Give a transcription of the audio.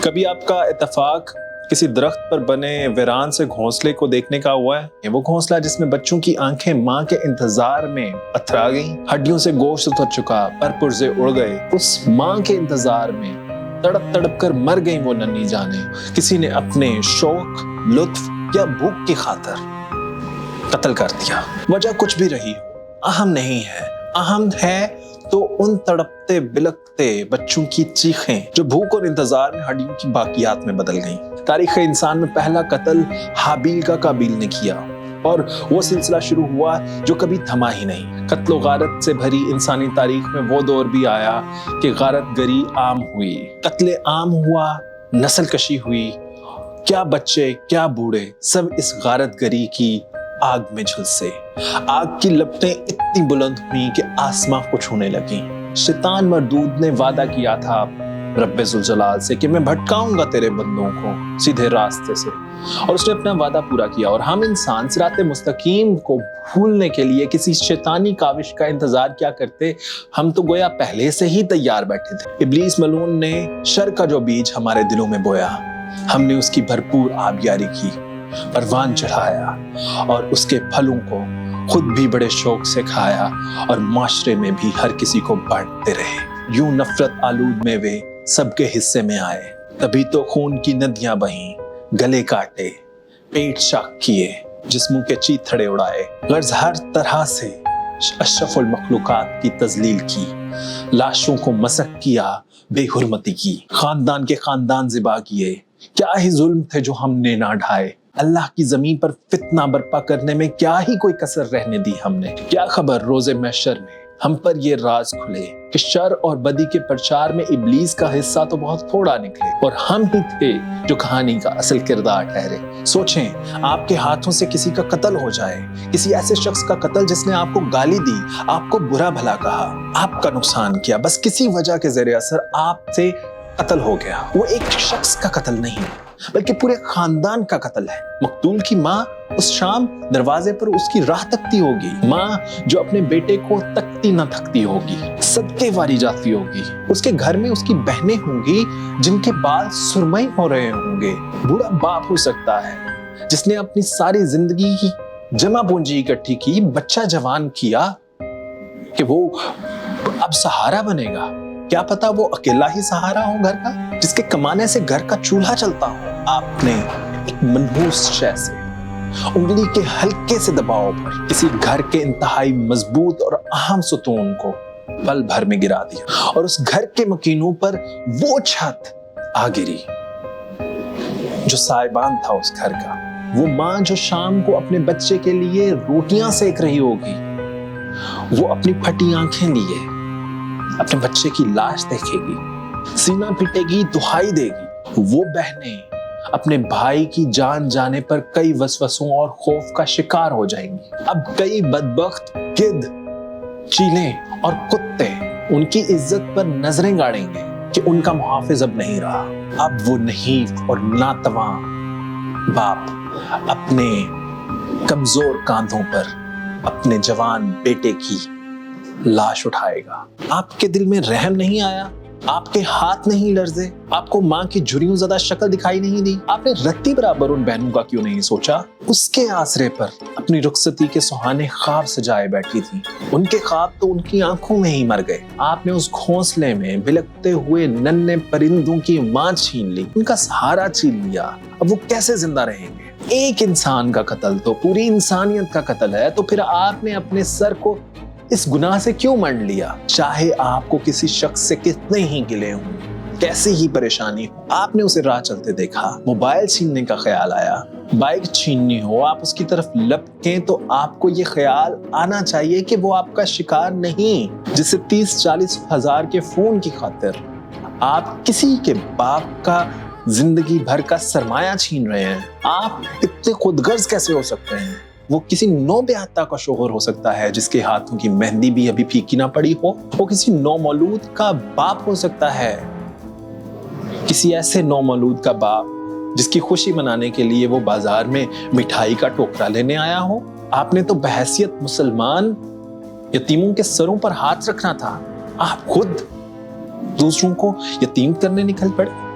کبھی آپ کا اتفاق کسی درخت پر بنے ویران سے گھونسلے کو دیکھنے کا ہوا ہے؟ وہ گھونسلہ جس میں بچوں کی آنکھیں ماں کے انتظار میں اتھرا گئیں، ہڈیوں سے گوشت اتر چکا، پر پرزے اڑ گئے، اس ماں کے انتظار میں تڑپ تڑپ کر مر گئیں وہ ننھی جانیں۔ کسی نے اپنے شوق، لطف یا بھوک کی خاطر قتل کر دیا۔ وجہ کچھ بھی رہی ہو، اہم نہیں ہے، اہم ہے تو ان تڑپتے بلکتے بچوں کی چیخیں جو بھوک اور انتظار میں ہڈیوں کی باقیات میں بدل گئیں۔ تاریخ انسان میں پہلا قتل حابیل کا قابیل نے کیا، اور وہ سلسلہ شروع ہوا جو کبھی تھما ہی نہیں۔ قتل و غارت سے بھری انسانی تاریخ میں وہ دور بھی آیا کہ غارت گری عام ہوئی، قتل عام ہوا، نسل کشی ہوئی، کیا بچے کیا بوڑھے سب اس غارت گری کی آگ میں جھلسے۔ آگ کی لپٹیں اتنی بلند ہوئیں کہ آسماں کو چھونے لگیں۔ شیطان مردود نے وعدہ کیا تھا رب ذوالجلال سے کہ میں بھٹکاؤں گا تیرے بندوں کو سیدھے راستے سے، اور اس نے اپنا وعدہ پورا کیا۔ اور ہم انسان صراط مستقیم کو بھولنے کے لیے کسی شیطانی کاوش کا انتظار کیا کرتے؟ ہم تو گویا پہلے سے ہی تیار بیٹھے تھے۔ ابلیس ملعون نے شر کا جو بیج ہمارے دلوں میں بویا، ہم نے اس کی بھرپور آبیاری کی، پروان چڑھایا، اور اس کے پھلوں کو خود بھی بڑے شوق سے کھایا، اور معاشرے میں بھی ہر کسی کو بانٹتے رہے۔ یوں نفرت آلود میوے سب کے حصے میں آئے، تبھی تو خون کی ندیاں بہیں، گلے کاٹے، پیٹ چاک کیے، جسموں کے چیتھڑے اڑائے، غرض ہر طرح سے اشرف المخلوقات کی تذلیل کی، لاشوں کو مسخ کیا، بے حرمتی کی، خاندان کے خاندان ذبح کیے۔ کیا ہی ظلم تھے جو ہم نے نہ ڈھائے، اللہ کی زمین پر فتنہ برپا کرنے میں کیا ہی کوئی کسر رہنے دی ہم نے۔ کیا خبر روز محشر میں ہم پر یہ راز کھلے کہ شر اور بدی کے پرچار میں ابلیس کا حصہ تو بہت تھوڑا نکلے، اور ہم ہی تھے جو کہانی کا اصل کردار ٹھہرے۔ سوچیں، آپ کے ہاتھوں سے کسی کا قتل ہو جائے، کسی ایسے شخص کا قتل جس نے آپ کو گالی دی، آپ کو برا بھلا کہا، آپ کا نقصان کیا، بس کسی وجہ کے زیر اثر آپ سے قتل ہو گیا۔ وہ ایک شخص کا قتل نہیں بلکہ پورے خاندان کا قتل ہے۔ مقتول کی ماں اس شام دروازے پر اس کی راہ تکتی ہوگی، ماں جو اپنے بیٹے کو تکتی نہ تھکتی ہوگی، صدقے واری جاتی ہوگی۔ اس کے گھر میں اس کی بہنیں ہوں گی جن کے بال سرمئی ہو رہے ہوں گے۔ بوڑھا باپ ہو سکتا ہے جس نے اپنی ساری زندگی کی جمع پونجی اکٹھی کی، بچہ جوان کیا کہ وہ اب سہارا بنے گا۔ کیا پتا وہ اکیلا ہی سہارا ہو گھر کا، جس کے کمانے سے گھر کا چولہا چلتا ہو۔ آپ نے ایک منحوس شے سے، انگلی کے ہلکے سے دباؤ پر کسی گھر کے انتہائی مضبوط اور اہم ستون کو پل بھر میں گرا دیا، اور اس گھر کے مکینوں پر وہ چھت آ گری جو سائبان تھا اس گھر کا۔ وہ ماں جو شام کو اپنے بچے کے لیے روٹیاں سیک رہی ہوگی، وہ اپنی پھٹی آنکھیں لیے اپنے بچے کی لاش دیکھے گی، سینہ پٹے گی، دہائی دے گی۔ وہ بہنیں اپنے بھائی کی جان جانے پر کئی وسوسوں اور خوف کا شکار ہو جائیں گی۔ اب کئی بدبخت گدھ، چیلیں اور کتے ان کی عزت پر نظریں گاڑیں گے کہ ان کا محافظ اب نہیں رہا۔ اب وہ نحیف اور ناتواں باپ اپنے کمزور کاندھوں پر اپنے جوان بیٹے کی لاش اٹھائے گا۔ آپ کے دل میں رحم نہیں آیا؟ آپ کے ہاتھ نہیں لرزے؟ آپ کو ماں کی جھریوں زدہ شکل دکھائی نہیں دی؟ آپ نے رتی برابر ان بہنوں کا کیوں نہیں سوچا؟ اس کے آسرے پر اپنی رخصتی کے سہانے خواب سجائے بیٹھی تھی۔ ان کے خواب تو ان کی آنکھوں میں ہی مر گئے۔ آپ نے اس گھونسلے میں بلکتے ہوئے ننھے پرندوں کی ماں چھین لی، ان کا سہارا چھین لیا۔ اب وہ کیسے زندہ رہیں گے؟ ایک انسان کا قتل تو پوری انسانیت کا قتل ہے، تو پھر آپ نے اپنے سر کو اس گناہ سے کیوں منڈ لیا؟ چاہے آپ کو کسی شخص سے کتنے ہی گلے ہوں، کیسی ہی پریشانی ہو، آپ نے اسے راہ چلتے دیکھا، موبائل چھیننے کا خیال آیا، بائک چھیننی ہو، آپ اس کی طرف لپکیں تو آپ کو یہ خیال آنا چاہیے کہ وہ آپ کا شکار نہیں، جسے 30-40 ہزار کے فون کی خاطر آپ کسی کے باپ کا زندگی بھر کا سرمایہ چھین رہے ہیں۔ آپ اتنے خودغرض کیسے ہو سکتے ہیں؟ وہ کسی نو بیاہتا کا شوہر ہو سکتا ہے جس کے ہاتھوں کی مہندی بھی ابھی پھیکی نہ پڑی ہو۔ وہ کسی نو مولود کا باپ ہو سکتا ہے، کسی ایسے نو مولود کا باپ جس کی خوشی منانے کے لیے وہ بازار میں مٹھائی کا ٹوکرا لینے آیا ہو۔ آپ نے تو بحیثیت مسلمان یتیموں کے سروں پر ہاتھ رکھنا تھا، آپ خود دوسروں کو یتیم کرنے نکل پڑے۔